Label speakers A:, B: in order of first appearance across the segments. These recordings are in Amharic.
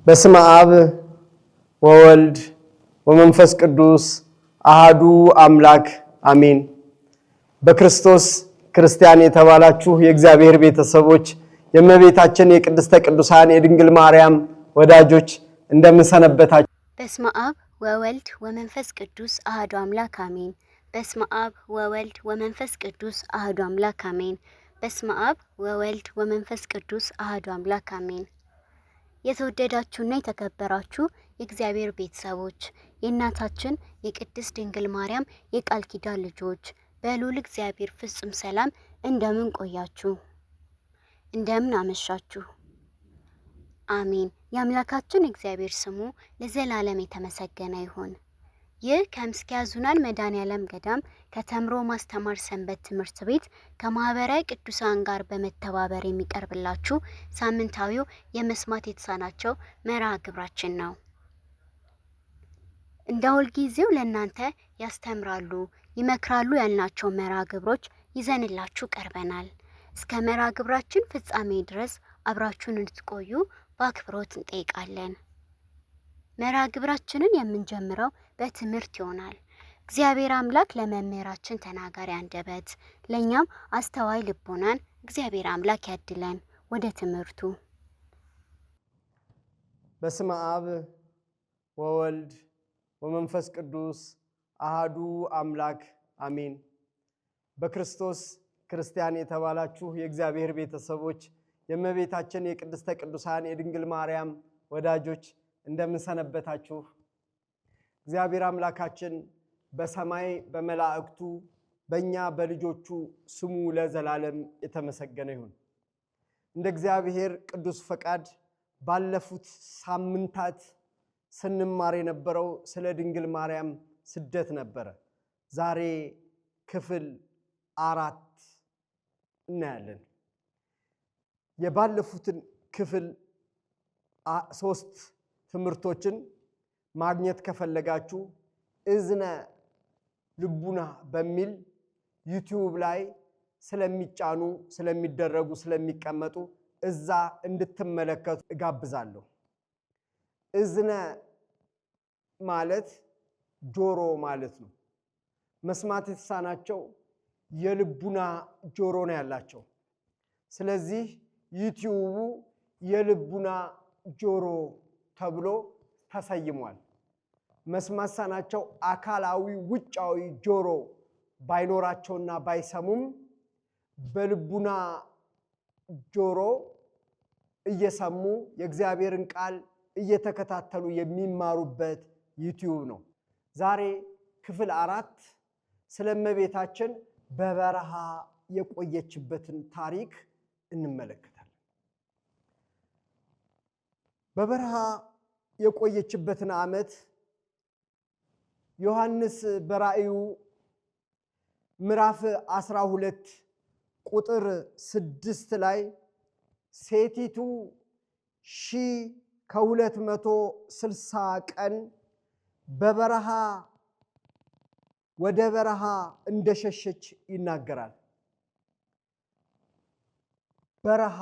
A: በስመ አብ ወወልድ ወመንፈስ ቅዱስ አሐዱ አምላክ አሜን። በክርስቶስ ክርስቲያን የተባላችሁ የእግዚአብሔር ቤተሰቦች የእመቤታችን የቅድስተ ቅዱሳን የድንግል ማርያም ወዳጆች እንደምን ሰነበታችሁ?
B: በስመ አብ ወወልድ ወመንፈስ ቅዱስ አሐዱ አምላክ አሜን። በስመ አብ ወወልድ ወመንፈስ ቅዱስ አሐዱ አምላክ አሜን። በስመ አብ ወወልድ ወመንፈስ ቅዱስ አሐዱ አምላክ አሜን። የተወደዳችሁና የተከበራችሁ የእግዚአብሔር ቤተሰቦች የእናታችን የቅድስት ድንግል ማርያም የቃል ኪዳን ልጆች በልዑል እግዚአብሔር ፍጹም ሰላም እንደምን ቆያችሁ? እንደምን አመሻችሁ? አሜን። የአምላካችን እግዚአብሔር ስሙ ለዘላለም የተመሰገነ ይሁን። ይህ ከምስኪያ ዙናን መድኃኔዓለም ገዳም ከተምሮ ማስተማር ሰንበት ትምህርት ቤት ከማህበረ ቅዱሳን ጋር በመተባበር የሚቀርብላችሁ ሳምንታዊው የመስማት የተሳናቸው መርሃ ግብራችን ነው። እንደ ሁልጊዜው ለእናንተ ያስተምራሉ፣ ይመክራሉ ያልናቸው መርሃ ግብሮች ይዘንላችሁ ቀርበናል። እስከ መርሃ ግብራችን ፍጻሜ ድረስ አብራችሁን እንድትቆዩ በአክብሮት እንጠይቃለን። መርሃ ግብራችንን የምንጀምረው በትምህርት ይሆናል። እግዚአብሔር አምላክ ለመምህራችን ተናጋሪ አንደበት ለኛም አስተዋይ ልቦናን እግዚአብሔር አምላክ ያድለን። ወደ ትምህርቱ።
A: በስመ አብ ወወልድ ወመንፈስ ቅዱስ አሐዱ አምላክ አሜን። በክርስቶስ ክርስቲያን የተባላችሁ የእግዚአብሔር ቤተሰቦች የእመቤታችን የቅድስተ ቅዱሳን የድንግል ማርያም ወዳጆች እንደምን ሰነበታችሁ? እግዚአብሔር አምላካችን በሰማይ በመላእክቱ በእኛ በልጆቹ ስሙ ለዘላለም የተመሰገነ ይሁን። እንደ እግዚአብሔር ቅዱስ ፈቃድ ባለፉት ሳምንታት ስንማር የነበረው ስለ ድንግል ማርያም ስደት ነበረ። ዛሬ ክፍል 4 እናያለን። የባለፉትን ክፍል 3 ትምህርቶችን ማግኘት ከፈለጋችሁ እዝነ ልቡና በሚል ዩቲዩብ ላይ ስለሚጫኑ ስለሚደረጉ ስለሚቀመጡ እዛ እንድትመለከቱ እጋብዛለሁ። እዝነ ማለት ጆሮ ማለት ነው። መስማት የተሳናቸው የልቡና ጆሮ ነው ያላቸው። ስለዚህ ዩቲዩቡ የልቡና ጆሮ ተብሎ ተሰይሟል። መስማት የተሳናቸው አካላዊ ውጫዊ ጆሮ ባይኖራቸውና ባይሰሙም በልቡና ጆሮ እየሰሙ የእግዚአብሔርን ቃል እየተከታተሉ የሚማሩበት ዩቲዩብ ነው። ዛሬ ክፍል 4 ስለ እመቤታችን በበረሃ የቆየችበትን ታሪክ እንመለከታለን። በበረሃ የቆየችበትን ዓመት ዮሐንስ በራእዩ ምዕራፍ 12 ቁጥር 6 ላይ ሴቲቱ 1260 ቀን በበረሃ ወደ በረሃ እንደሸሸች ይናገራል። በረሃ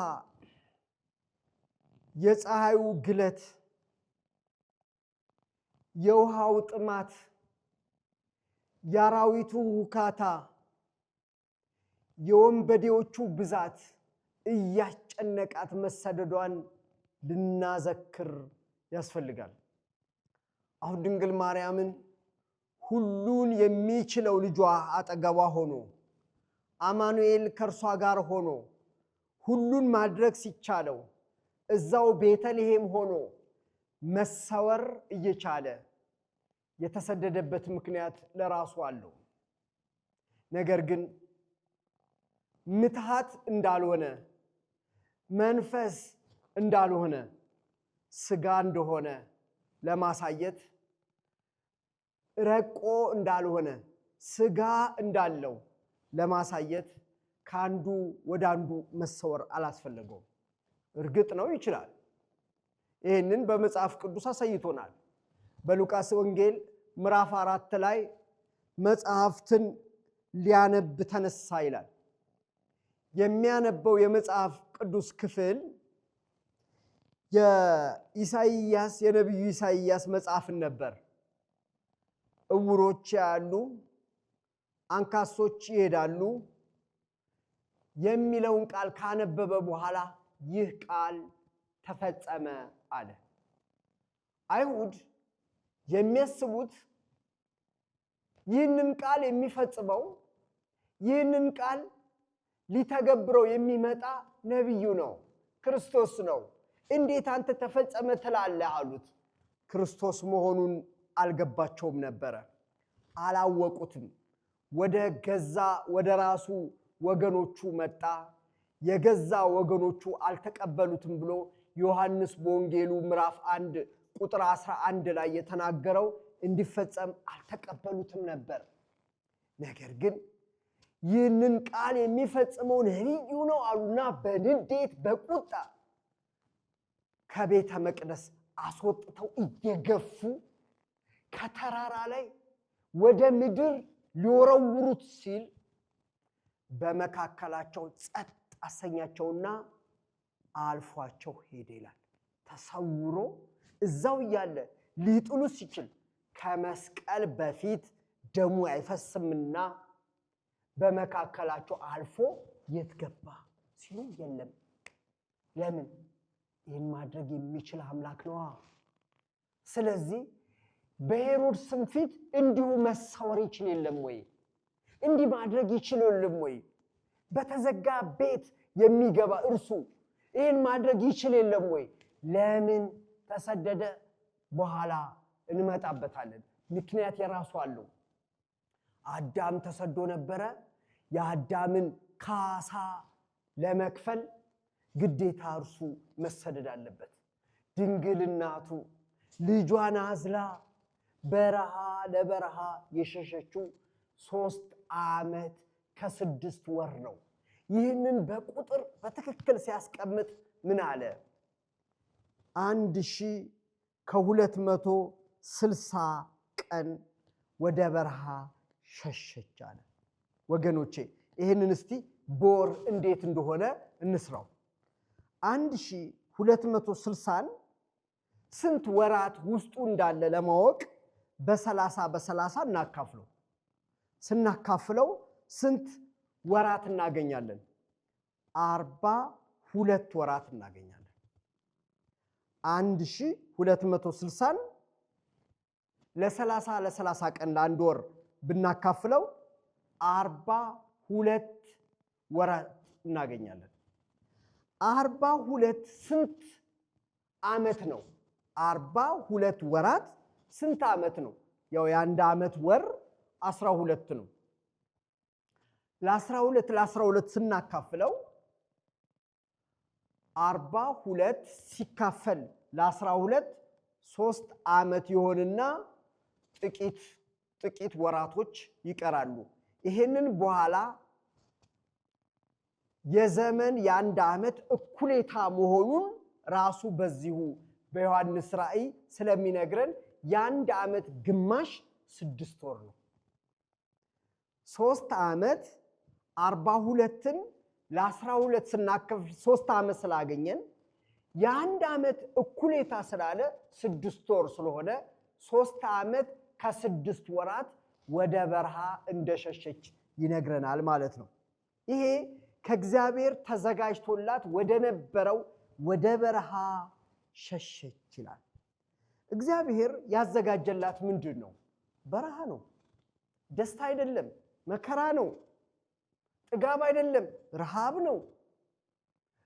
A: የፀሐዩ ግለት፣ የውሃው ጥማት፣ የአራዊቱ ሁካታ፣ የወንበዴዎቹ ብዛት እያስጨነቃት መሰደዷን ልናዘክር ያስፈልጋል። አሁን ድንግል ማርያምን ሁሉን የሚችለው ልጇ አጠገቧ ሆኖ አማኑኤል ከእርሷ ጋር ሆኖ ሁሉን ማድረግ ሲቻለው እዛው ቤተልሔም ሆኖ መሰወር እየቻለ የተሰደደበት ምክንያት ለራሱ አለው። ነገር ግን ምትሃት እንዳልሆነ መንፈስ እንዳልሆነ ስጋ እንደሆነ ለማሳየት ረቆ እንዳልሆነ ስጋ እንዳለው ለማሳየት ካንዱ ወደ አንዱ መሰወር አላስፈለገውም። እርግጥ ነው ይችላል። ይሄንን በመጽሐፍ ቅዱስ አሳይቶናል። በሉቃስ ወንጌል ምዕራፍ 4 ላይ መጽሐፍትን ሊያነብ ተነሳ ይላል። የሚያነበው የመጽሐፍ ቅዱስ ክፍል የነቢዩ ኢሳይያስ መጽሐፍን ነበር። እውሮች ያሉ አንካሶች ይሄዳሉ የሚለውን ቃል ካነበበ በኋላ ይህ ቃል ተፈጸመ አለ። አይሁድ የሚያስቡት ይህንን ቃል የሚፈጽመው ይህንን ቃል ሊተገብረው የሚመጣ ነቢዩ ነው፣ ክርስቶስ ነው። እንዴት አንተ ተፈጸመ ትላለህ አሉት። ክርስቶስ መሆኑን አልገባቸውም ነበረ፣ አላወቁትም። ወደ ራሱ ወገኖቹ መጣ፣ የገዛ ወገኖቹ አልተቀበሉትም ብሎ ዮሐንስ በወንጌሉ ምዕራፍ 1 ቁጥር 11 ላይ የተናገረው እንዲፈጸም አልተቀበሉትም ነበር። ነገር ግን ይህንን ቃል የሚፈጽመው ነቢዩ ነው አሉና በንዴት በቁጣ ከቤተ መቅደስ አስወጥተው እየገፉ ከተራራ ላይ ወደ ምድር ሊወረውሩት ሲል በመካከላቸው ጸጥ አሰኛቸውና አልፏቸው ሄደ ይላል። ተሰውሮ እዛው እያለ ሊጥሉ ሲችል ከመስቀል በፊት ደሙ አይፈስምና በመካከላቸው አልፎ የት ገባ ሲሉ የለም። ለምን? ይህን ማድረግ የሚችል አምላክ ነዋ። ስለዚህ በሄሮድስም ፊት እንዲሁ መሰወር ይችል የለም ወይ? እንዲህ ማድረግ ይችል የለም ወይ? በተዘጋ ቤት የሚገባ እርሱ ይህን ማድረግ ይችል የለም ወይ? ለምን ተሰደደ? በኋላ እንመጣበታለን። ምክንያት የራሱ አለው። አዳም ተሰዶ ነበረ። የአዳምን ካሳ ለመክፈል ግዴታ እርሱ መሰደድ አለበት። ድንግል እናቱ ልጇን አዝላ በረሃ ለበረሃ የሸሸችው 3 ዓመት ከ6 ወር ነው። ይህንን በቁጥር በትክክል ሲያስቀምጥ ምን አለ? 1260 ቀን ወደ በረሃ ሸሸች አለ። ወገኖቼ ይህንን እስቲ በወር እንዴት እንደሆነ እንስራው። 1260ን ስንት ወራት ውስጡ እንዳለ ለማወቅ በ30 እናካፍለው። ስናካፍለው ስንት ወራት እናገኛለን? 42 ወራት እናገኛለን። 1260ን ለ30 ቀን ለአንድ ወር ብናካፍለው 42 ወራት እናገኛለን። 42 ስንት ዓመት ነው? 42 ወራት ስንት ዓመት ነው? ያው የአንድ ዓመት ወር 12 ነው። ለ12 ስናካፍለው 42 ሲካፈል ለ12 3 ዓመት ይሆንና ጥቂት ወራቶች ይቀራሉ። ይሄንን በኋላ የዘመን የአንድ ዓመት እኩሌታ መሆኑን ራሱ በዚሁ በዮሐንስ ራእይ ስለሚነግረን የአንድ ዓመት ግማሽ 6 ወር ነው። 3 ዓመት 42ን ለ12 ስናከፍል 3 ዓመት ስላገኘን የአንድ ዓመት እኩሌታ ስላለ 6 ወር ስለሆነ 3 ዓመት ከ6 ወራት ወደ በረሃ እንደሸሸች ይነግረናል ማለት ነው። ይሄ ከእግዚአብሔር ተዘጋጅቶላት ወደ ነበረው ወደ በረሃ ሸሸች ይላል። እግዚአብሔር ያዘጋጀላት ምንድን ነው? በረሃ ነው። ደስታ አይደለም፣ መከራ ነው። ጥጋብ አይደለም፣ ረሃብ ነው።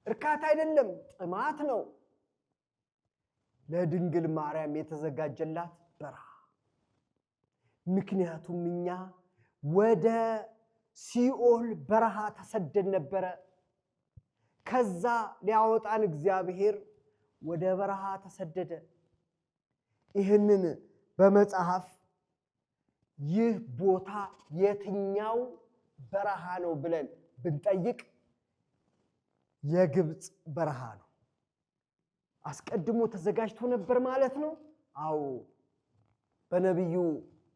A: እርካታ አይደለም፣ ጥማት ነው። ለድንግል ማርያም የተዘጋጀላት በረሃ። ምክንያቱም እኛ ወደ ሲኦል በረሃ ተሰደን ነበረ። ከዛ ሊያወጣን እግዚአብሔር ወደ በረሃ ተሰደደ። ይህንን በመጽሐፍ ይህ ቦታ የትኛው በረሃ ነው ብለን ብንጠይቅ የግብፅ በረሃ ነው። አስቀድሞ ተዘጋጅቶ ነበር ማለት ነው። አዎ፣ በነቢዩ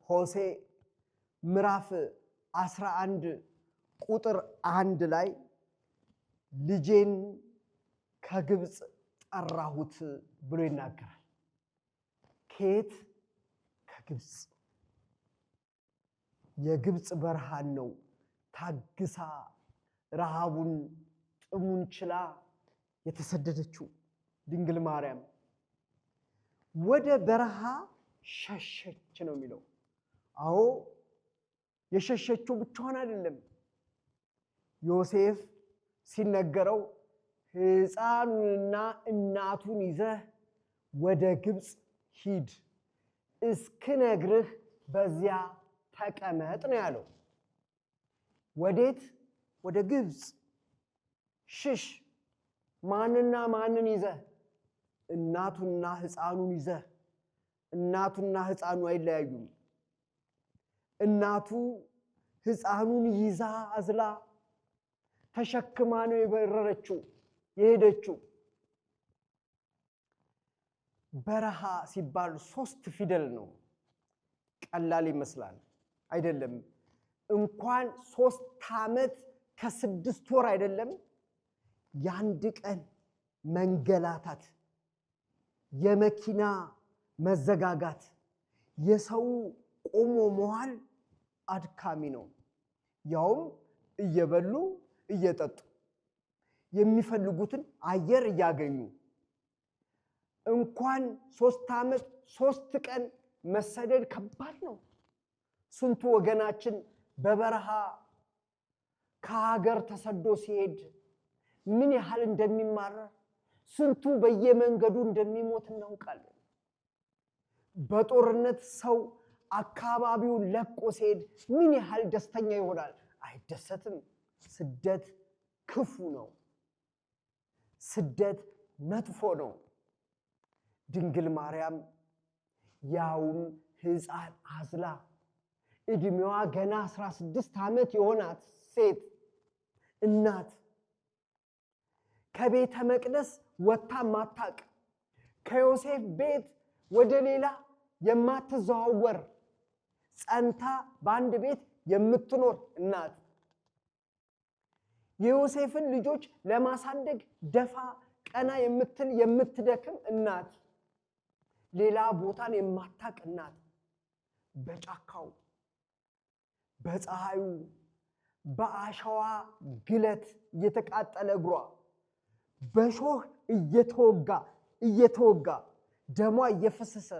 A: ሆሴዕ ምዕራፍ 11 ቁጥር 1 ላይ ልጄን ከግብፅ ጠራሁት ብሎ ይናገራል። ከየት? ከግብፅ። የግብፅ በረሃን ነው ታግሳ ረሃቡን ጥሙን ችላ የተሰደደችው ድንግል ማርያም ወደ በረሃ ሸሸች ነው የሚለው። አዎ የሸሸችው ብቻዋን አይደለም። ዮሴፍ ሲነገረው ሕፃኑንና እናቱን ይዘህ ወደ ግብፅ ሂድ፣ እስክነግርህ በዚያ ተቀመጥ ነው ያለው። ወዴት? ወደ ግብፅ ሽሽ። ማንና ማንን ይዘህ? እናቱና ሕፃኑን ይዘህ። እናቱና ሕፃኑ አይለያዩም። እናቱ ሕፃኑን ይዛ አዝላ ተሸክማ ነው የበረረችው የሄደችው። በረሃ ሲባል 3 ፊደል ነው። ቀላል ይመስላል፣ አይደለም። እንኳን 3 ዓመት ከ6 ወር አይደለም፣ የአንድ ቀን መንገላታት፣ የመኪና መዘጋጋት፣ የሰው ቆሞ መዋል አድካሚ ነው። ያውም እየበሉ እየጠጡ የሚፈልጉትን አየር እያገኙ እንኳን 3 ዓመት 3 ቀን መሰደድ ከባድ ነው። ስንቱ ወገናችን በበረሃ ከሀገር ተሰዶ ሲሄድ ምን ያህል እንደሚማረር፣ ስንቱ በየመንገዱ እንደሚሞት እናውቃለን። በጦርነት ሰው አካባቢውን ለቆ ሲሄድ ምን ያህል ደስተኛ ይሆናል? አይደሰትም። ስደት ክፉ ነው። ስደት መጥፎ ነው። ድንግል ማርያም ያውም ሕፃን አዝላ እድሜዋ ገና 16 ዓመት የሆናት ሴት እናት ከቤተ መቅደስ ወጥታ ማታቅ፣ ከዮሴፍ ቤት ወደ ሌላ የማትዘዋወር፣ ጸንታ በአንድ ቤት የምትኖር እናት፣ የዮሴፍን ልጆች ለማሳደግ ደፋ ቀና የምትል የምትደክም እናት፣ ሌላ ቦታን የማታቅ እናት፣ በጫካው በፀሐዩ በአሸዋ ግለት እየተቃጠለ እግሯ በሾህ እየተወጋ ደሟ እየፈሰሰ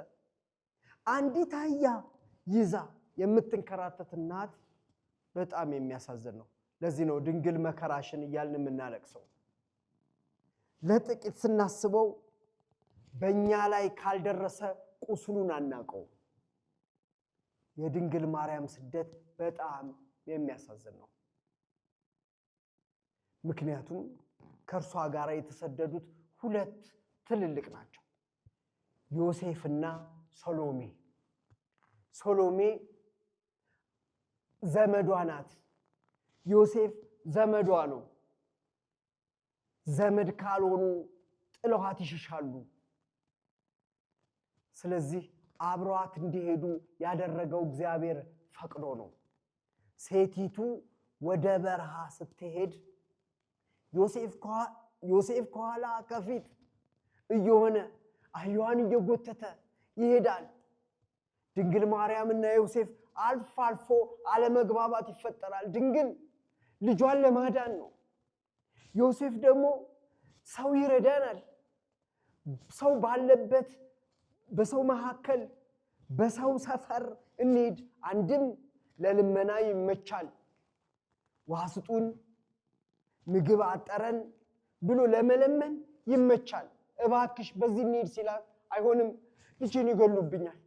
A: አንዲት አህያ ይዛ የምትንከራተት እናት በጣም የሚያሳዝን ነው። ለዚህ ነው ድንግል መከራሽን እያልን የምናለቅሰው። ለጥቂት ስናስበው በእኛ ላይ ካልደረሰ ቁስሉን አናውቀው። የድንግል ማርያም ስደት በጣም የሚያሳዝን ነው። ምክንያቱም ከእርሷ ጋር የተሰደዱት 2 ትልልቅ ናቸው፣ ዮሴፍና ሰሎሜ። ሰሎሜ ዘመዷ ናት፣ ዮሴፍ ዘመዷ ነው። ዘመድ ካልሆኑ ጥለዋት ይሸሻሉ። ስለዚህ አብረዋት እንዲሄዱ ያደረገው እግዚአብሔር ፈቅዶ ነው። ሴቲቱ ወደ በረሃ ስትሄድ ዮሴፍ ከኋላ ከፊት እየሆነ አህያዋን እየጎተተ ይሄዳል። ድንግል ማርያምና ዮሴፍ አልፎ አልፎ አለመግባባት ይፈጠራል። ድንግል ልጇን ለማዳን ነው። ዮሴፍ ደግሞ ሰው ይረዳናል፣ ሰው ባለበት በሰው መካከል በሰው ሰፈር እንሂድ፣ አንድም ለልመና ይመቻል፣ ውሃ ስጡን፣ ምግብ አጠረን ብሎ ለመለመን ይመቻል። እባክሽ በዚህ እንሂድ ሲላት አይሆንም፣ ልጄን ይገሉብኛል፣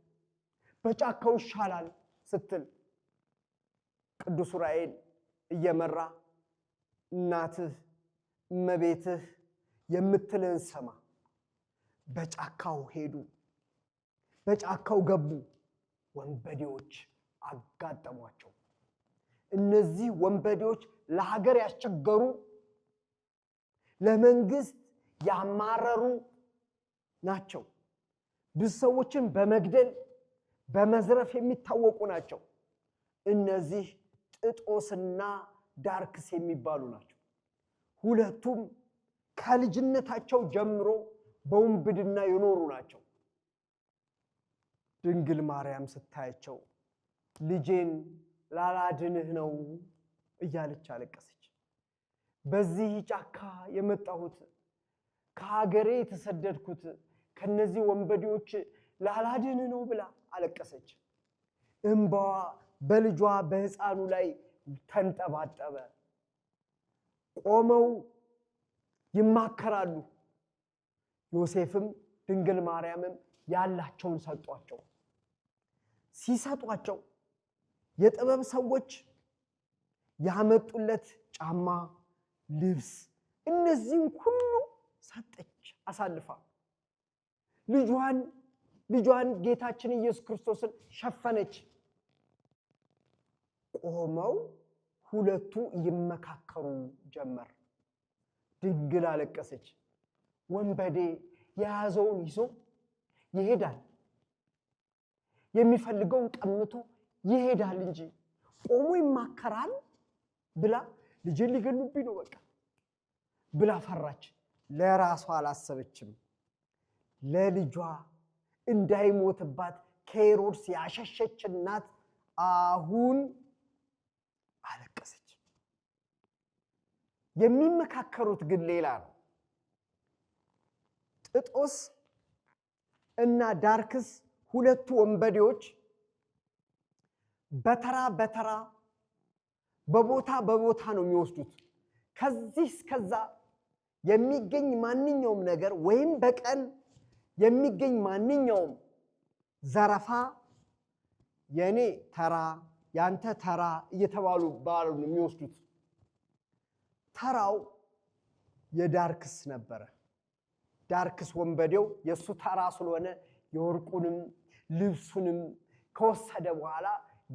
A: በጫካው ይሻላል ስትል ቅዱስ ዑራኤል እየመራ እናትህ እመቤትህ የምትልን ሰማ። በጫካው ሄዱ፣ በጫካው ገቡ። ወንበዴዎች አጋጠሟቸው። እነዚህ ወንበዴዎች ለሀገር ያስቸገሩ፣ ለመንግስት ያማረሩ ናቸው። ብዙ ሰዎችን በመግደል በመዝረፍ የሚታወቁ ናቸው። እነዚህ ጥጦስና ዳርክስ የሚባሉ ናቸው። ሁለቱም ከልጅነታቸው ጀምሮ በወንብድና የኖሩ ናቸው። ድንግል ማርያም ስታያቸው ልጄን ላላድንህ ነው እያለች አለቀሰች። በዚህ ጫካ የመጣሁት ከሀገሬ የተሰደድኩት ከነዚህ ወንበዴዎች ላላድንህ ነው ብላ አለቀሰች። እንባዋ በልጇ በሕፃኑ ላይ ተንጠባጠበ። ቆመው ይማከራሉ። ዮሴፍም ድንግል ማርያምም ያላቸውን ሰጧቸው። ሲሰጧቸው የጥበብ ሰዎች ያመጡለት ጫማ፣ ልብስ እነዚህን ሁሉ ሰጠች አሳልፋ። ልጇን ጌታችን ኢየሱስ ክርስቶስን ሸፈነች። ቆመው ሁለቱ ይመካከሩ ጀመር። ድንግል አለቀሰች። ወንበዴ የያዘውን ይዞ ይሄዳል፣ የሚፈልገውን ቀምቶ ይሄዳል እንጂ ቆሞ ይማከራል ብላ ልጄን ሊገሉብኝ ነው በቃ ብላ ፈራች። ለራሷ አላሰበችም። ለልጇ እንዳይሞትባት ከሄሮድስ ያሸሸች እናት አሁን አለቀሰች። የሚመካከሩት ግን ሌላ ነው። ጥጦስ እና ዳርክስ ሁለቱ ወንበዴዎች በተራ በቦታ ነው የሚወስዱት። ከዚህ እስከዛ የሚገኝ ማንኛውም ነገር ወይም በቀን የሚገኝ ማንኛውም ዘረፋ የኔ ተራ ያንተ ተራ እየተባሉ ባሉ ነው የሚወስዱት። ተራው የዳርክስ ነበረ። ዳርክስ ወንበዴው የሱ ተራ ስለሆነ የወርቁንም ልብሱንም ከወሰደ በኋላ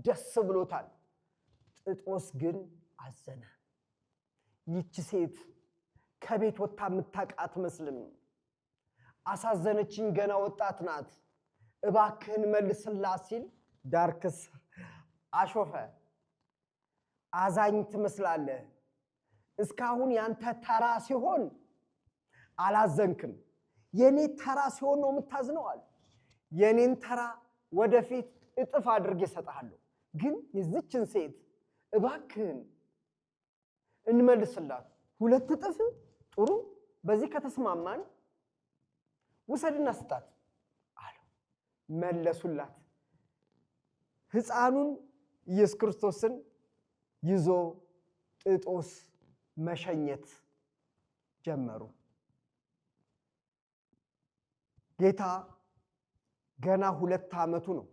A: ደስ ብሎታል። ጥጦስ ግን አዘነ። ይቺ ሴት ከቤት ወጣ የምታውቅ አትመስልም፣ አሳዘነችኝ፣ ገና ወጣት ናት፣ እባክህን መልስላት ሲል ዳርክስ አሾፈ። አዛኝ ትመስላለህ፣ እስካሁን ያንተ ተራ ሲሆን አላዘንክም፣ የኔ ተራ ሲሆን ነው የምታዝነው አለ። የኔን ተራ ወደፊት እጥፍ አድርጌ እሰጥሃለሁ፣ ግን የዚችን ሴት እባክህን እንመልስላት፣ 2 እጥፍ ጥሩ፣ በዚህ ከተስማማን ውሰድና ስጣት አለው። መለሱላት። ሕፃኑን ኢየሱስ ክርስቶስን ይዞ ጥጦስ መሸኘት ጀመሩ። ጌታ ገና 2 ዓመቱ ነው።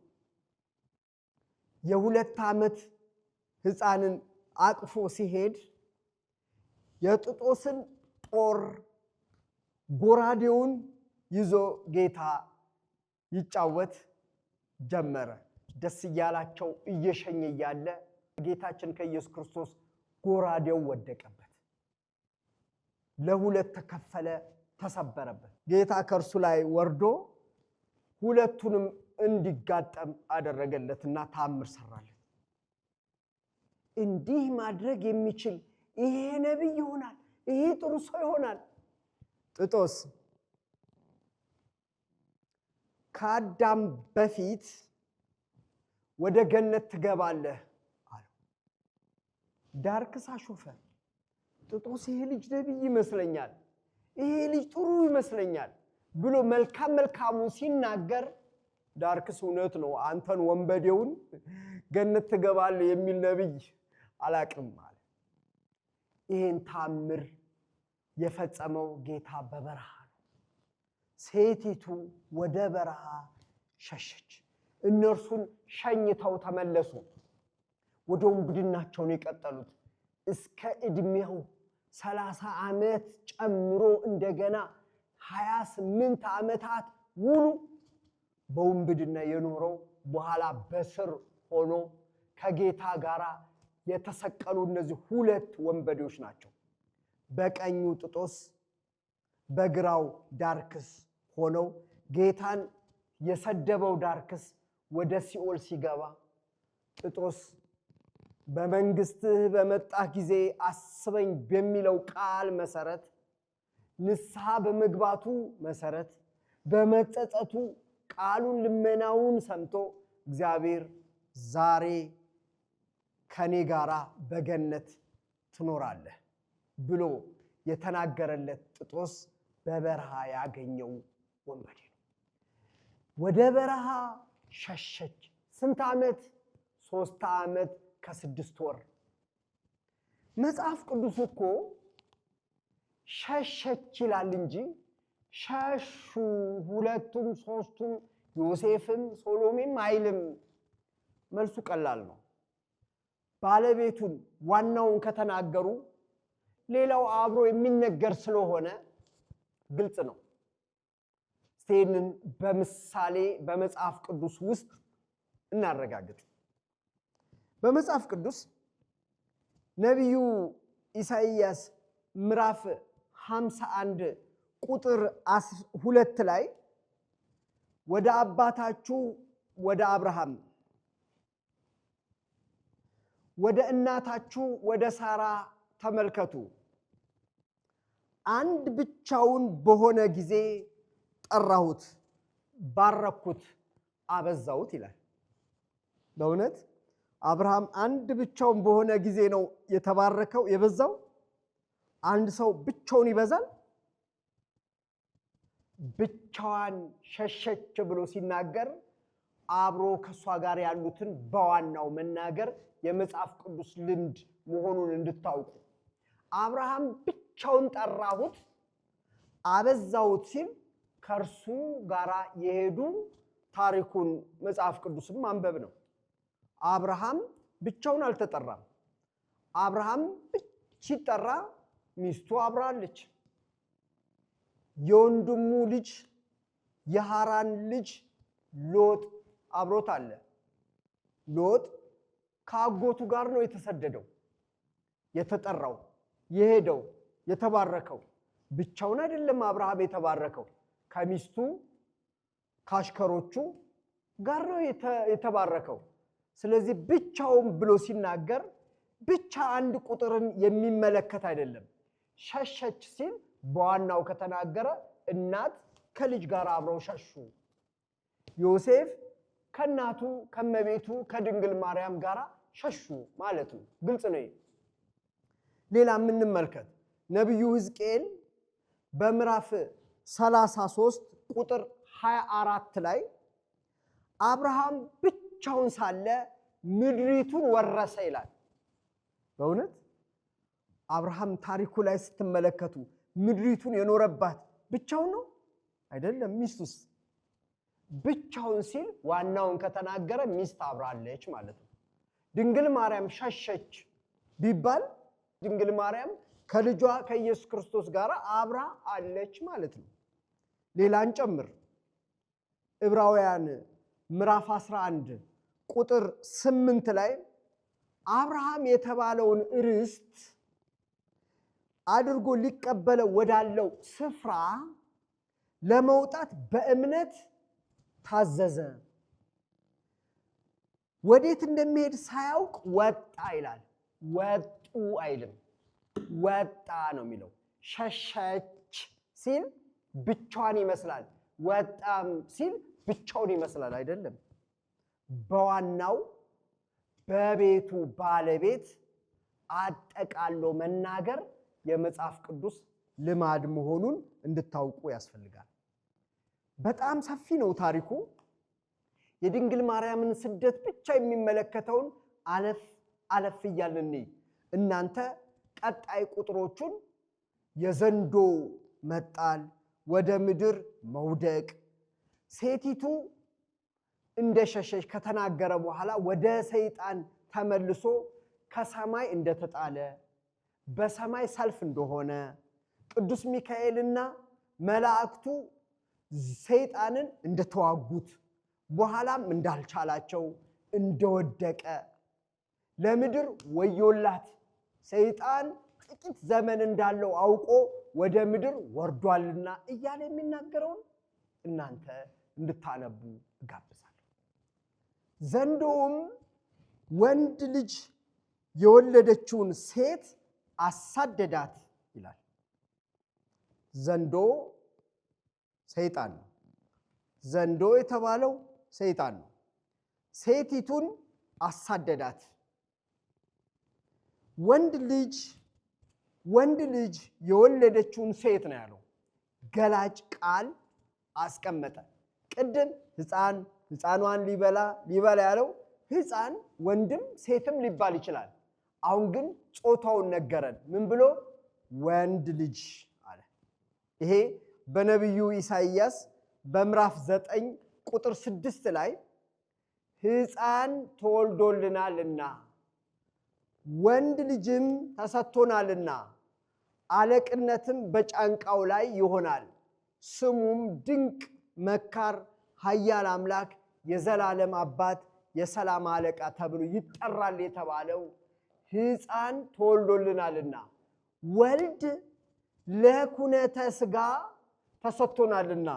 A: የ2 ዓመት ሕፃንን አቅፎ ሲሄድ የጥጦስን ጦር ጎራዴውን ይዞ ጌታ ይጫወት ጀመረ። ደስ እያላቸው እየሸኘ እያለ ጌታችን ከኢየሱስ ክርስቶስ ጎራዴው ወደቀበት፣ ለ2 ተከፈለ፣ ተሰበረበት። ጌታ ከእርሱ ላይ ወርዶ ሁለቱንም እንዲጋጠም አደረገለትና ታምር ሰራለት። እንዲህ ማድረግ የሚችል ይሄ ነብይ ይሆናል፣ ይሄ ጥሩ ሰው ይሆናል። ጥጦስ ከአዳም በፊት ወደ ገነት ትገባለህ አለው። ዳርክስ አሾፈ። ጥጦስ ይሄ ልጅ ነብይ ይመስለኛል፣ ይሄ ልጅ ጥሩ ይመስለኛል ብሎ መልካሙን ሲናገር ዳርክስ እውነት ነው፣ አንተን ወንበዴውን ገነት ትገባለህ የሚል ነብይ አላቅም አለ። ይሄን ታምር የፈጸመው ጌታ በበረሃ ነው። ሴቲቱ ወደ በረሃ ሸሸች። እነርሱን ሸኝተው ተመለሱ። ወደ ወንብድናቸውን የቀጠሉት እስከ ዕድሜው 30 ዓመት ጨምሮ እንደገና 28 ዓመታት ሙሉ በወንብድና የኖረው በኋላ በስር ሆኖ ከጌታ ጋር የተሰቀሉ እነዚህ 2 ወንበዴዎች ናቸው። በቀኙ ጥጦስ በግራው ዳርክስ ሆነው ጌታን የሰደበው ዳርክስ ወደ ሲኦል ሲገባ ጥጦስ በመንግስትህ በመጣህ ጊዜ አስበኝ በሚለው ቃል መሰረት ንስሐ በመግባቱ መሰረት በመጸጸቱ ቃሉን ልመናውን ሰምቶ እግዚአብሔር ዛሬ ከኔ ጋራ በገነት ትኖራለህ ብሎ የተናገረለት ጥጦስ በበረሃ ያገኘው ወንበዴ ነው። ወደ በረሃ ሸሸች። ስንት ዓመት? 3 ዓመት ከ6 ወር። መጽሐፍ ቅዱስ እኮ ሸሸች ይላል እንጂ ሸሹ ሁለቱም ሶስቱም ዮሴፍም ሶሎሜም አይልም። መልሱ ቀላል ነው። ባለቤቱን ዋናውን ከተናገሩ ሌላው አብሮ የሚነገር ስለሆነ ግልጽ ነው። ይህንን በምሳሌ በመጽሐፍ ቅዱስ ውስጥ እናረጋግጥ። በመጽሐፍ ቅዱስ ነቢዩ ኢሳይያስ ምዕራፍ 51 ቁጥር 2 ላይ ወደ አባታችሁ ወደ አብርሃም ወደ እናታችሁ ወደ ሳራ ተመልከቱ፣ አንድ ብቻውን በሆነ ጊዜ ጠራሁት፣ ባረኩት፣ አበዛሁት ይላል። በእውነት አብርሃም አንድ ብቻውን በሆነ ጊዜ ነው የተባረከው የበዛው። አንድ ሰው ብቻውን ይበዛል? ብቻዋን ሸሸች ብሎ ሲናገር አብሮ ከሷ ጋር ያሉትን በዋናው መናገር የመጽሐፍ ቅዱስ ልምድ መሆኑን እንድታውቁ። አብርሃም ብቻውን ጠራሁት አበዛሁት ሲል ከርሱ ጋራ የሄዱ ታሪኩን መጽሐፍ ቅዱስም ማንበብ ነው። አብርሃም ብቻውን አልተጠራም። አብርሃም ሲጠራ ሚስቱ አብራለች። የወንድሙ ልጅ የሃራን ልጅ ሎጥ አብሮት አለ። ሎጥ ከአጎቱ ጋር ነው የተሰደደው፣ የተጠራው፣ የሄደው፣ የተባረከው። ብቻውን አይደለም አብርሃም የተባረከው፣ ከሚስቱ ከአሽከሮቹ ጋር ነው የተባረከው። ስለዚህ ብቻውን ብሎ ሲናገር ብቻ አንድ ቁጥርን የሚመለከት አይደለም። ሸሸች ሲል በዋናው ከተናገረ እናት ከልጅ ጋር አብረው ሸሹ። ዮሴፍ ከእናቱ ከመቤቱ ከድንግል ማርያም ጋር ሸሹ ማለት ነው። ግልጽ ነው። ሌላ የምንመልከት ነቢዩ ሕዝቅኤል በምዕራፍ 33 ቁጥር 24 ላይ አብርሃም ብቻውን ሳለ ምድሪቱን ወረሰ ይላል። በእውነት አብርሃም ታሪኩ ላይ ስትመለከቱ ምድሪቱን የኖረባት ብቻውን ነው አይደለም? ሚስቱስ? ብቻውን ሲል ዋናውን ከተናገረ ሚስት አብራለች ማለት ነው። ድንግል ማርያም ሸሸች ቢባል ድንግል ማርያም ከልጇ ከኢየሱስ ክርስቶስ ጋር አብራ አለች ማለት ነው። ሌላን ጨምር። ዕብራውያን ምዕራፍ 11 ቁጥር 8 ላይ አብርሃም የተባለውን ርስት አድርጎ ሊቀበለው ወዳለው ስፍራ ለመውጣት በእምነት ታዘዘ። ወዴት እንደሚሄድ ሳያውቅ ወጣ ይላል። ወጡ አይልም፣ ወጣ ነው የሚለው። ሸሸች ሲል ብቻዋን ይመስላል፣ ወጣም ሲል ብቻውን ይመስላል። አይደለም። በዋናው በቤቱ ባለቤት አጠቃሎ መናገር የመጽሐፍ ቅዱስ ልማድ መሆኑን እንድታውቁ ያስፈልጋል። በጣም ሰፊ ነው ታሪኩ። የድንግል ማርያምን ስደት ብቻ የሚመለከተውን አለፍ አለፍ እያልን እናንተ ቀጣይ ቁጥሮቹን የዘንዶ መጣል፣ ወደ ምድር መውደቅ፣ ሴቲቱ እንደሸሸች ከተናገረ በኋላ ወደ ሰይጣን ተመልሶ ከሰማይ እንደተጣለ፣ በሰማይ ሰልፍ እንደሆነ፣ ቅዱስ ሚካኤልና መላእክቱ ሰይጣንን እንደተዋጉት፣ በኋላም እንዳልቻላቸው፣ እንደወደቀ፣ ለምድር ወዮላት ሰይጣን ጥቂት ዘመን እንዳለው አውቆ ወደ ምድር ወርዷልና እያለ የሚናገረውን እናንተ እንድታነቡ እጋብዛለሁ። ዘንዶውም ወንድ ልጅ የወለደችውን ሴት አሳደዳት ይላል። ዘንዶ ሰይጣን ነው። ዘንዶ የተባለው ሰይጣን ነው። ሴቲቱን አሳደዳት። ወንድ ልጅ የወለደችውን ሴት ነው ያለው። ገላጭ ቃል አስቀመጠ። ቅድም ሕፃኗን ሊበላ ያለው ሕፃን ወንድም ሴትም ሊባል ይችላል። አሁን ግን ጾታውን ነገረን። ምን ብሎ? ወንድ ልጅ አለ። ይሄ በነቢዩ ኢሳይያስ በምዕራፍ 9 ቁጥር 6 ላይ ሕፃን ተወልዶልናልና ወንድ ልጅም ተሰጥቶናልና አለቅነትም በጫንቃው ላይ ይሆናል፣ ስሙም ድንቅ መካር፣ ኃያል አምላክ፣ የዘላለም አባት፣ የሰላም አለቃ ተብሎ ይጠራል የተባለው ሕፃን ተወልዶልናልና ወልድ ለኩነተ ሥጋ ተሰጥቶናልና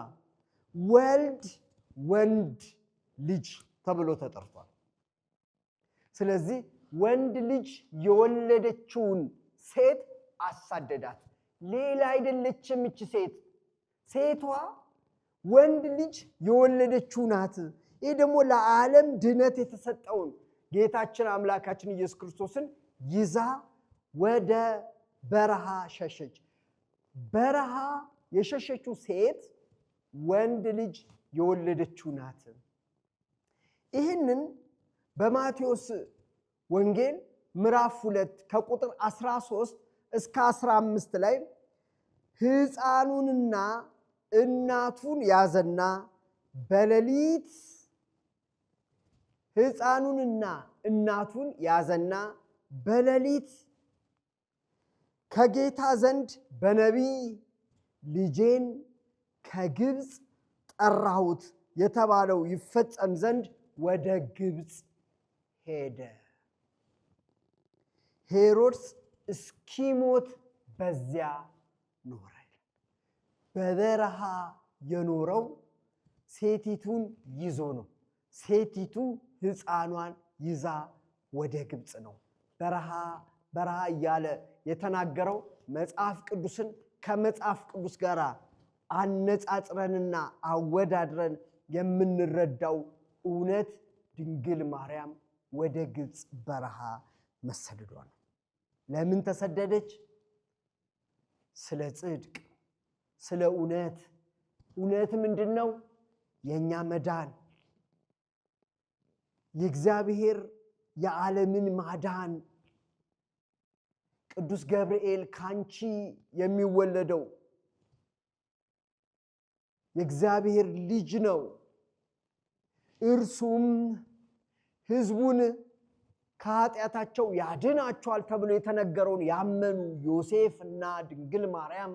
A: ወንድ ልጅ ተብሎ ተጠርቷል። ስለዚህ ወንድ ልጅ የወለደችውን ሴት አሳደዳት። ሌላ አይደለችም እቺ ሴቷ ወንድ ልጅ የወለደችው ናት። ይህ ደግሞ ለዓለም ድነት የተሰጠውን ጌታችን አምላካችን ኢየሱስ ክርስቶስን ይዛ ወደ በረሃ ሸሸች። በረሃ የሸሸችው ሴት ወንድ ልጅ የወለደችው ናት። ይህንን በማቴዎስ ወንጌል ምዕራፍ 2 ከቁጥር 13 እስከ 15 ላይ ሕፃኑንና እናቱን ያዘና በሌሊት ከጌታ ዘንድ በነቢይ ልጄን ከግብፅ ጠራሁት የተባለው ይፈጸም ዘንድ ወደ ግብፅ ሄደ። ሄሮድስ እስኪሞት በዚያ ኖረ። በበረሃ የኖረው ሴቲቱን ይዞ ነው። ሴቲቱ ሕፃኗን ይዛ ወደ ግብፅ ነው። በረሃ እያለ የተናገረው መጽሐፍ ቅዱስን ከመጽሐፍ ቅዱስ ጋር አነጻጽረንና አወዳድረን የምንረዳው እውነት ድንግል ማርያም ወደ ግብፅ በረሃ መሰደዷ ነው። ለምን ተሰደደች? ስለ ጽድቅ፣ ስለ እውነት። እውነት ምንድን ነው? የእኛ መዳን፣ የእግዚአብሔር የዓለምን ማዳን። ቅዱስ ገብርኤል ካንቺ የሚወለደው የእግዚአብሔር ልጅ ነው፣ እርሱም ሕዝቡን ከኃጢአታቸው ያድናቸዋል ተብሎ የተነገረውን ያመኑ ዮሴፍ እና ድንግል ማርያም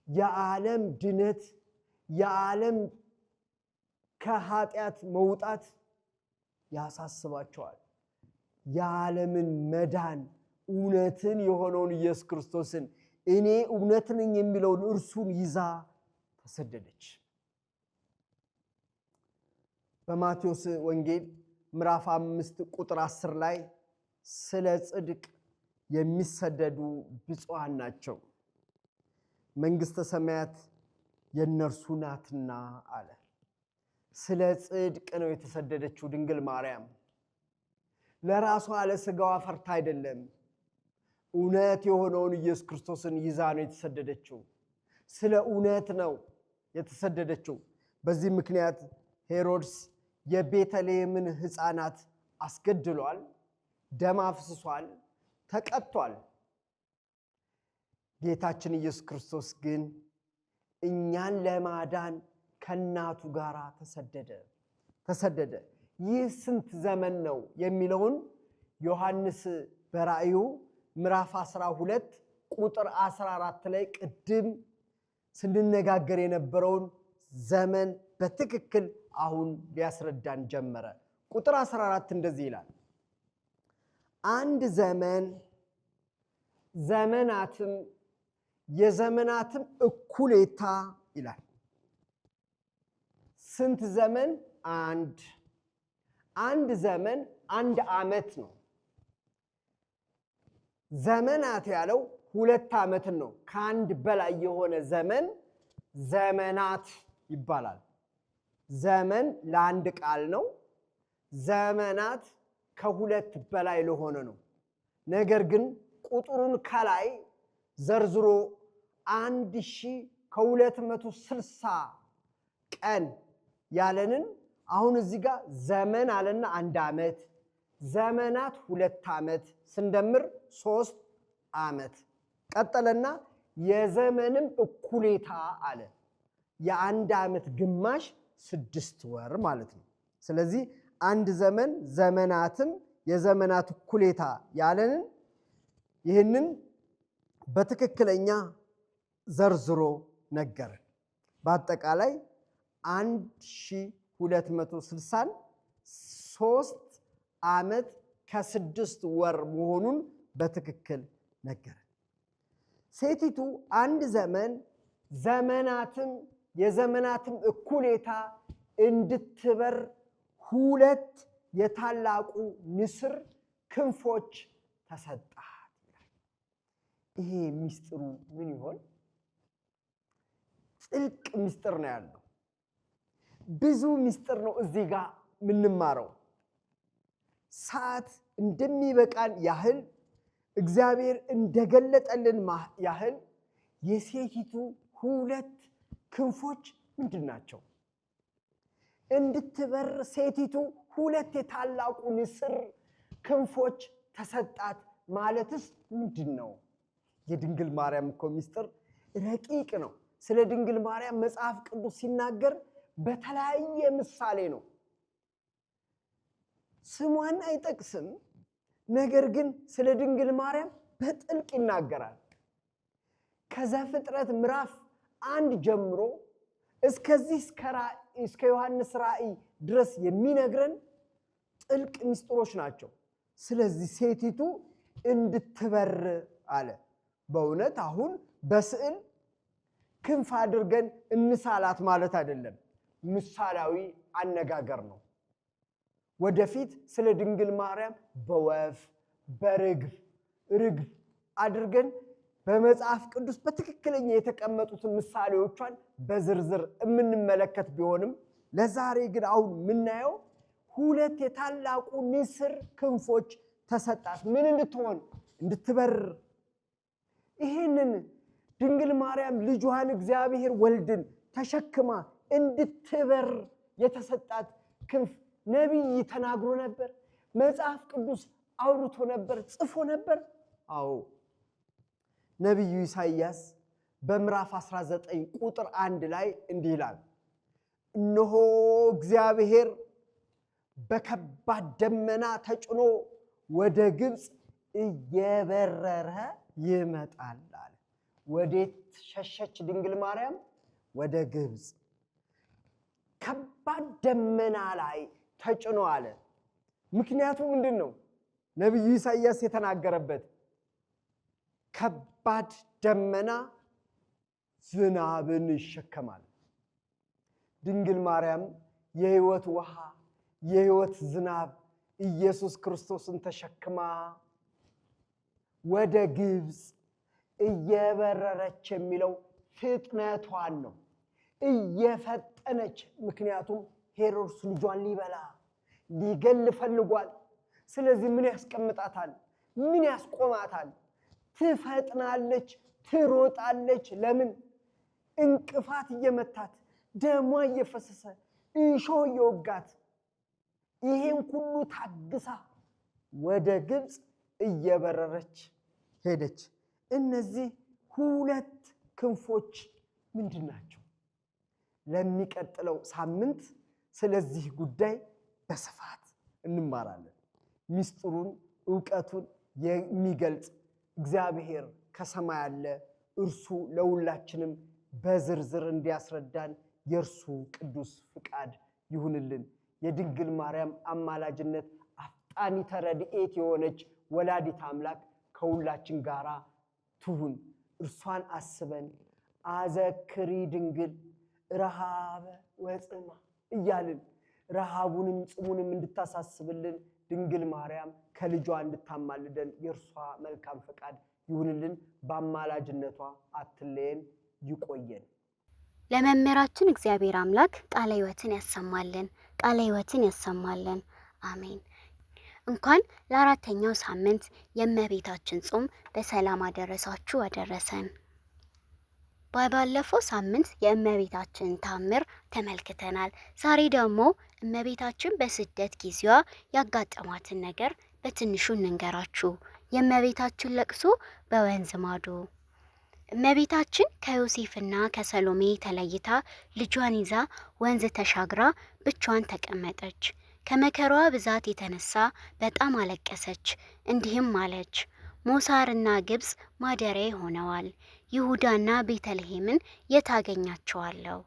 A: የዓለም ድነት፣ የዓለም ከኃጢአት መውጣት ያሳስባቸዋል። የዓለምን መዳን እውነትን የሆነውን ኢየሱስ ክርስቶስን እኔ እውነት ነኝ የሚለውን እርሱን ይዛ ተሰደደች። በማቴዎስ ወንጌል ምዕራፍ 5 ቁጥር 10 ላይ ስለ ጽድቅ የሚሰደዱ ብፁዓን ናቸው መንግሥተ ሰማያት የእነርሱ ናትና አለ። ስለ ጽድቅ ነው የተሰደደችው ድንግል ማርያም። ለራሷ ለሥጋዋ ፈርታ አይደለም፣ እውነት የሆነውን ኢየሱስ ክርስቶስን ይዛ ነው የተሰደደችው። ስለ እውነት ነው የተሰደደችው። በዚህ ምክንያት ሄሮድስ የቤተልሔምን ሕፃናት አስገድሏል፣ ደም አፍስሷል፣ ተቀጥቷል። ጌታችን ኢየሱስ ክርስቶስ ግን እኛን ለማዳን ከእናቱ ጋር ተሰደደ። ይህ ስንት ዘመን ነው የሚለውን ዮሐንስ በራእዩ ምዕራፍ 12 ቁጥር 14 ላይ ቅድም ስንነጋገር የነበረውን ዘመን በትክክል አሁን ሊያስረዳን ጀመረ። ቁጥር 14 እንደዚህ ይላል፣ አንድ ዘመን ዘመናትም የዘመናትም እኩሌታ ይላል። ስንት ዘመን? አንድ ዘመን አንድ ዓመት ነው። ዘመናት ያለው 2 ዓመትን ነው። ከአንድ በላይ የሆነ ዘመን ዘመናት ይባላል። ዘመን ለአንድ ቃል ነው። ዘመናት ከሁለት በላይ ለሆነ ነው። ነገር ግን ቁጥሩን ከላይ ዘርዝሮ 1260 ቀን ያለንን አሁን እዚህ ጋር ዘመን አለና 1 ዓመት፣ ዘመናት 2 ዓመት ስንደምር 3 ዓመት ቀጠለና የዘመንም እኩሌታ አለ። የ1 ዓመት ግማሽ 6 ወር ማለት ነው። ስለዚህ አንድ ዘመን ዘመናትም የዘመናት እኩሌታ ያለንን ይህንን በትክክለኛ ዘርዝሮ ነገረን። በአጠቃላይ 1260ን 3 ዓመት ከ6 ወር መሆኑን በትክክል ነገረን። ሴቲቱ አንድ ዘመን ዘመናትም የዘመናትም እኩሌታ እንድትበር 2 የታላቁ ንስር ክንፎች ተሰጣት ይላል። ይሄ ምስጢሩ ምን ይሆን? ጥልቅ ምስጢር ነው ያለው። ብዙ ምስጢር ነው እዚህ ጋር የምንማረው። ሰዓት እንደሚበቃን ያህል እግዚአብሔር እንደገለጠልን ያህል የሴቲቱ 2 ክንፎች ምንድን ናቸው? እንድትበር ሴቲቱ 2 የታላቁ ንስር ክንፎች ተሰጣት ማለትስ ምንድን ነው? የድንግል ማርያም እኮ ምስጢር ረቂቅ ነው። ስለ ድንግል ማርያም መጽሐፍ ቅዱስ ሲናገር በተለያየ ምሳሌ ነው። ስሟን አይጠቅስም፣ ነገር ግን ስለ ድንግል ማርያም በጥልቅ ይናገራል። ከዘፍጥረት ምዕራፍ 1 ጀምሮ እስከዚህ እስከ ዮሐንስ ራእይ ድረስ የሚነግረን ጥልቅ ምስጢሮች ናቸው። ስለዚህ ሴቲቱ እንድትበር አለ። በእውነት አሁን በስዕል ክንፍ አድርገን እንሳላት ማለት አይደለም፣ ምሳሌያዊ አነጋገር ነው። ወደፊት ስለ ድንግል ማርያም በወፍ ርግብ አድርገን በመጽሐፍ ቅዱስ በትክክለኛ የተቀመጡትን ምሳሌዎቿን በዝርዝር የምንመለከት ቢሆንም ለዛሬ ግን አሁን የምናየው 2 የታላቁ ንስር ክንፎች ተሰጣት። ምን እንድትሆን? እንድትበር። ይህንን ድንግል ማርያም ልጇን እግዚአብሔር ወልድን ተሸክማ እንድትበር የተሰጣት ክንፍ ነቢይ ተናግሮ ነበር። መጽሐፍ ቅዱስ አውርቶ ነበር፣ ጽፎ ነበር። አዎ ነቢዩ ኢሳይያስ በምዕራፍ 19 ቁጥር 1 ላይ እንዲህ ይላል፣ እነሆ እግዚአብሔር በከባድ ደመና ተጭኖ ወደ ግብፅ እየበረረ ይመጣል አለ። ወዴት ሸሸች ድንግል ማርያም? ወደ ግብፅ። ከባድ ደመና ላይ ተጭኖ አለ። ምክንያቱም ምንድን ነው? ነቢዩ ኢሳይያስ የተናገረበት ከባድ ደመና ዝናብን ይሸከማል። ድንግል ማርያም የሕይወት ውሃ የሕይወት ዝናብ ኢየሱስ ክርስቶስን ተሸክማ ወደ ግብፅ እየበረረች የሚለው ፍጥነቷን ነው፣ እየፈጠነች። ምክንያቱም ሄሮድስ ልጇን ሊበላ ሊገል ፈልጓል። ስለዚህ ምን ያስቀምጣታል? ምን ያስቆማታል? ትፈጥናለች፣ ትሮጣለች። ለምን? እንቅፋት እየመታት ደሟ እየፈሰሰ እሾህ እየወጋት ይሄን ሁሉ ታግሳ ወደ ግብፅ እየበረረች ሄደች። እነዚህ 2 ክንፎች ምንድን ናቸው? ለሚቀጥለው ሳምንት ስለዚህ ጉዳይ በስፋት እንማራለን። ምስጢሩን ዕውቀቱን የሚገልጽ እግዚአብሔር ከሰማይ ያለ እርሱ ለሁላችንም በዝርዝር እንዲያስረዳን የእርሱ ቅዱስ ፍቃድ ይሁንልን። የድንግል ማርያም አማላጅነት አፍጣኒተ ረድኤት የሆነች ወላዲት አምላክ ከሁላችን ጋራ ትሁን። እርሷን አስበን አዘክሪ ድንግል ረሃበ ወጽማ እያልን ረሃቡንም ጽሙንም እንድታሳስብልን ድንግል ማርያም ከልጇ እንድታማልደን የእርሷ መልካም ፈቃድ ይሁንልን። በአማላጅነቷ አትለየን፣ ይቆየን።
B: ለመምህራችን እግዚአብሔር አምላክ ቃለ ሕይወትን ያሰማልን፣ ቃለ ሕይወትን ያሰማልን። አሜን። እንኳን ለአራተኛው ሳምንት የእመቤታችን ጾም በሰላም አደረሳችሁ አደረሰን። ባለፈው ሳምንት የእመቤታችን ታምር ተመልክተናል። ዛሬ ደግሞ እመቤታችን በስደት ጊዜዋ ያጋጠማትን ነገር በትንሹ እንንገራችሁ። የእመቤታችን ለቅሶ በወንዝ ማዶ። እመቤታችን ከዮሴፍና ከሰሎሜ ተለይታ ልጇን ይዛ ወንዝ ተሻግራ ብቻዋን ተቀመጠች። ከመከራዋ ብዛት የተነሳ በጣም አለቀሰች። እንዲህም አለች፣ ሞሳርና ግብጽ ማደሪያ ሆነዋል። ይሁዳና ቤተልሔምን የት አገኛቸዋለሁ?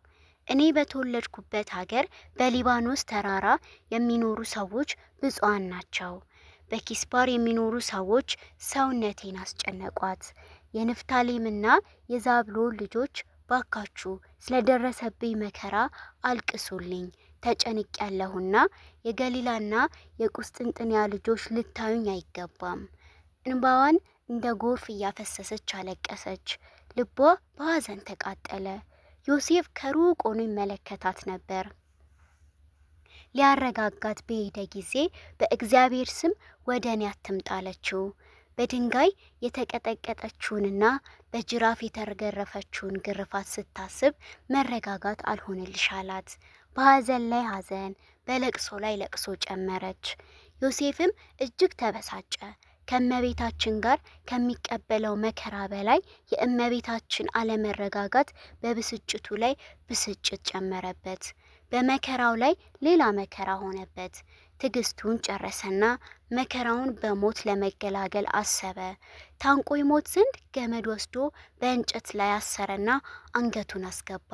B: እኔ በተወለድኩበት ሀገር በሊባኖስ ተራራ የሚኖሩ ሰዎች ብፁዓን ናቸው። በኪስባር የሚኖሩ ሰዎች ሰውነቴን አስጨነቋት። የንፍታሌምና የዛብሎን ልጆች ባካችሁ ስለደረሰብኝ መከራ አልቅሱልኝ፣ ተጨንቅ ያለሁና የገሊላና የቁስጥንጥንያ ልጆች ልታዩኝ አይገባም። እንባዋን እንደ ጎርፍ እያፈሰሰች አለቀሰች። ልቧ በሐዘን ተቃጠለ። ዮሴፍ ከሩቅ ሆኖ ይመለከታት ነበር። ሊያረጋጋት በሄደ ጊዜ በእግዚአብሔር ስም ወደ እኔ አትምጣ አለችው። በድንጋይ የተቀጠቀጠችውንና በጅራፍ የተገረፈችውን ግርፋት ስታስብ መረጋጋት አልሆንልሽ አላት። በሐዘን ላይ ሐዘን፣ በለቅሶ ላይ ለቅሶ ጨመረች። ዮሴፍም እጅግ ተበሳጨ። ከእመቤታችን ጋር ከሚቀበለው መከራ በላይ የእመቤታችን አለመረጋጋት በብስጭቱ ላይ ብስጭት ጨመረበት። በመከራው ላይ ሌላ መከራ ሆነበት። ትዕግስቱን ጨረሰና መከራውን በሞት ለመገላገል አሰበ። ታንቆ ይሞት ዘንድ ገመድ ወስዶ በእንጨት ላይ አሰረና አንገቱን አስገባ።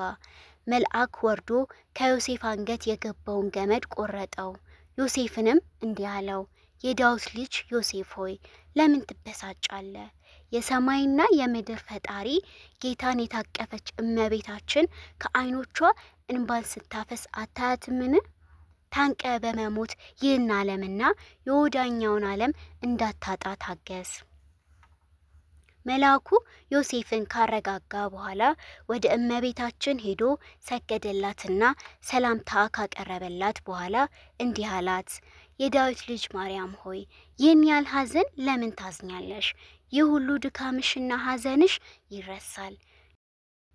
B: መልአክ ወርዶ ከዮሴፍ አንገት የገባውን ገመድ ቆረጠው። ዮሴፍንም እንዲህ አለው፣ የዳዊት ልጅ ዮሴፍ ሆይ ለምን ትበሳጫለህ? የሰማይና የምድር ፈጣሪ ጌታን የታቀፈች እመቤታችን ከዓይኖቿ እንባን ስታፈስ አታያትምን? ታንቀ በመሞት ይህን ዓለምና የወዳኛውን ዓለም እንዳታጣ ታገስ። መልአኩ ዮሴፍን ካረጋጋ በኋላ ወደ እመቤታችን ሄዶ ሰገደላትና ሰላምታ ካቀረበላት በኋላ እንዲህ አላት፣ የዳዊት ልጅ ማርያም ሆይ ይህን ያህል ሐዘን ለምን ታዝኛለሽ? ይህ ሁሉ ድካምሽና ሐዘንሽ ይረሳል።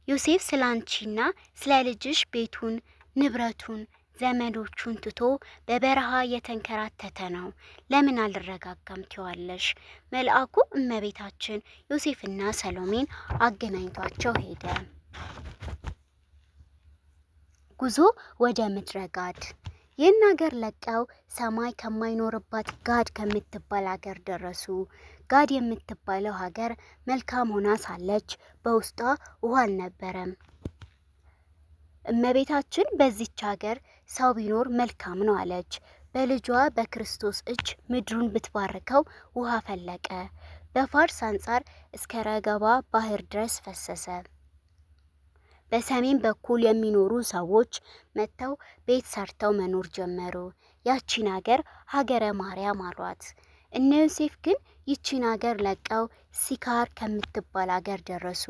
B: ዮሴፍ ስለ አንቺና ስለ ልጅሽ ቤቱን፣ ንብረቱን፣ ዘመዶቹን ትቶ በበረሃ የተንከራተተ ነው። ለምን አልረጋጋም ትዋለሽ? መልአኩ እመቤታችን ዮሴፍና ሰሎሜን አገናኝቷቸው ሄደ። ጉዞ ወደ ምድረ ጋድ። ይህን ሀገር ለቀው ሰማይ ከማይኖርባት ጋድ ከምትባል ሀገር ደረሱ። ጋድ የምትባለው ሀገር መልካም ሆና ሳለች በውስጧ ውሃ አልነበረም። እመቤታችን በዚች ሀገር ሰው ቢኖር መልካም ነው አለች። በልጇ በክርስቶስ እጅ ምድሩን ብትባርከው ውሃ ፈለቀ። በፋርስ አንጻር እስከ ረገባ ባህር ድረስ ፈሰሰ። በሰሜን በኩል የሚኖሩ ሰዎች መጥተው ቤት ሰርተው መኖር ጀመሩ። ያቺን ሀገር ሀገረ ማርያም አሏት። እነ ዮሴፍ ግን ይቺን ሀገር ለቀው ሲካር ከምትባል ሀገር ደረሱ።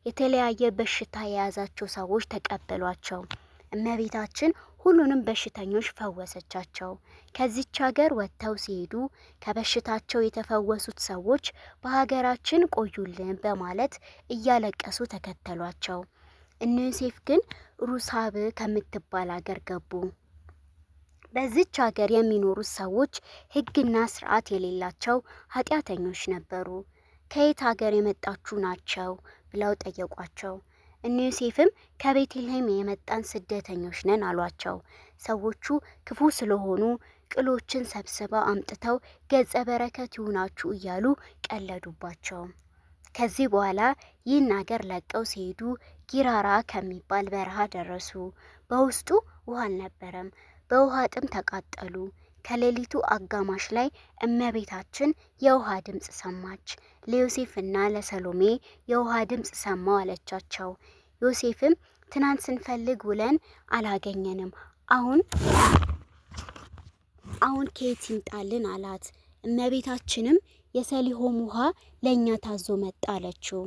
B: የተለያየ በሽታ የያዛቸው ሰዎች ተቀበሏቸው። እመቤታችን ሁሉንም በሽተኞች ፈወሰቻቸው። ከዚች ሀገር ወጥተው ሲሄዱ ከበሽታቸው የተፈወሱት ሰዎች በሀገራችን ቆዩልን በማለት እያለቀሱ ተከተሏቸው። እነ ዮሴፍ ግን ሩሳብ ከምትባል ሀገር ገቡ። በዚች ሀገር የሚኖሩት ሰዎች ሕግና ስርዓት የሌላቸው ኃጢአተኞች ነበሩ። ከየት ሀገር የመጣችሁ ናቸው ብለው ጠየቋቸው። እነ ዮሴፍም ከቤተልሔም የመጣን ስደተኞች ነን አሏቸው። ሰዎቹ ክፉ ስለሆኑ ቅሎችን ሰብስበው አምጥተው ገጸ በረከት ይሁናችሁ እያሉ ቀለዱባቸው። ከዚህ በኋላ ይህን ሀገር ለቀው ሲሄዱ ጊራራ ከሚባል በረሃ ደረሱ። በውስጡ ውሃ አልነበረም። በውሃ ጥም ተቃጠሉ። ከሌሊቱ አጋማሽ ላይ እመቤታችን የውሃ ድምፅ ሰማች። ለዮሴፍና ለሰሎሜ የውሃ ድምፅ ሰማው አለቻቸው። ዮሴፍም ትናንት ስንፈልግ ውለን አላገኘንም፣ አሁን ከየት ይምጣልን አላት። እመቤታችንም የሰሊሆም ውሃ ለኛ ታዞ መጣ አለችው።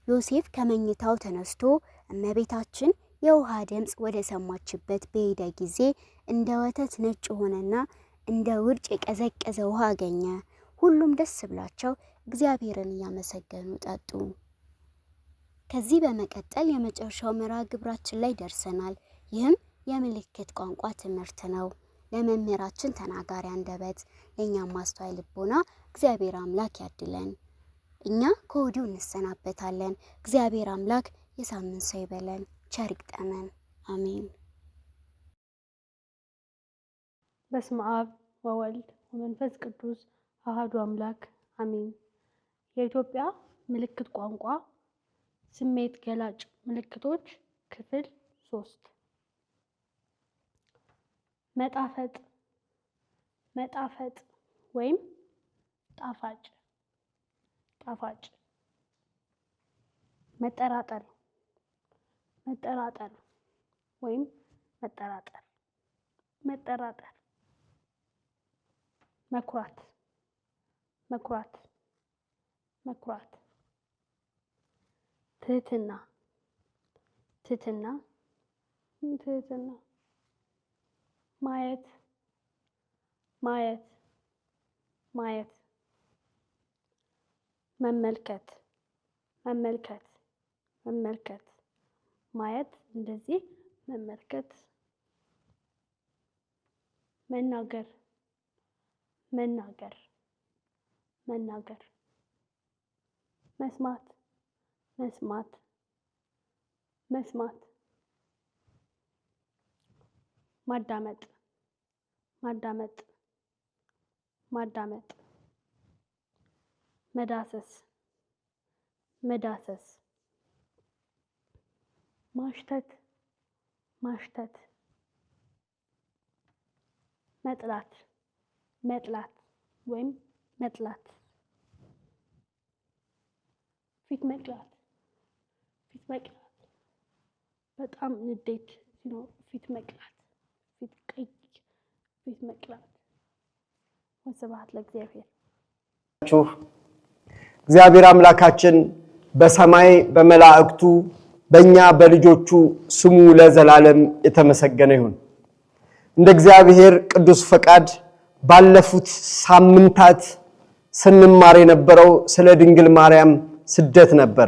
B: ዮሴፍ ከመኝታው ተነስቶ እመቤታችን የውሃ ድምጽ ወደ ሰማችበት በሄደ ጊዜ እንደ ወተት ነጭ ሆነና እንደ ውርጭ የቀዘቀዘ ውሃ አገኘ። ሁሉም ደስ ብላቸው እግዚአብሔርን እያመሰገኑ ጠጡ። ከዚህ በመቀጠል የመጨረሻው መርሃ ግብራችን ላይ ደርሰናል። ይህም የምልክት ቋንቋ ትምህርት ነው። ለመምህራችን ተናጋሪ አንደበት፣ ለእኛም ማስተዋይ ልቦና እግዚአብሔር አምላክ ያድለን። እኛ ከወዲሁ እንሰናበታለን። እግዚአብሔር አምላክ የሳምንት ሰው ይበለን፣ ቸር ይግጠመን። አሜን።
C: በስመ አብ ወወልድ ወመንፈስ ቅዱስ አሐዱ አምላክ አሜን። የኢትዮጵያ ምልክት ቋንቋ ስሜት ገላጭ ምልክቶች ክፍል 3 መጣፈጥ መጣፈጥ ወይም ጣፋጭ ጣፋጭ መጠራጠር መጠራጠር ወይም መጠራጠር መጠራጠር መኩራት መኩራት መኩራት ትህትና ትህትና ትህትና ማየት ማየት ማየት መመልከት መመልከት መመልከት ማየት እንደዚህ መመልከት መናገር መናገር መናገር መስማት መስማት መስማት ማዳመጥ ማዳመጥ ማዳመጥ መዳሰስ መዳሰስ ማሽተት ማሽተት መጥላት መጥላት ወይም መጥላት ፊት መቅላት ፊት መቅላት በጣም ንዴት ሲኖር ፊት መቅላት ፊት ቀይ ፊት መቅላት። ወስብሐት ለእግዚአብሔር።
A: እግዚአብሔር አምላካችን በሰማይ በመላእክቱ በእኛ በልጆቹ ስሙ ለዘላለም የተመሰገነ ይሁን። እንደ እግዚአብሔር ቅዱስ ፈቃድ ባለፉት ሳምንታት ስንማር የነበረው ስለ ድንግል ማርያም ስደት ነበር።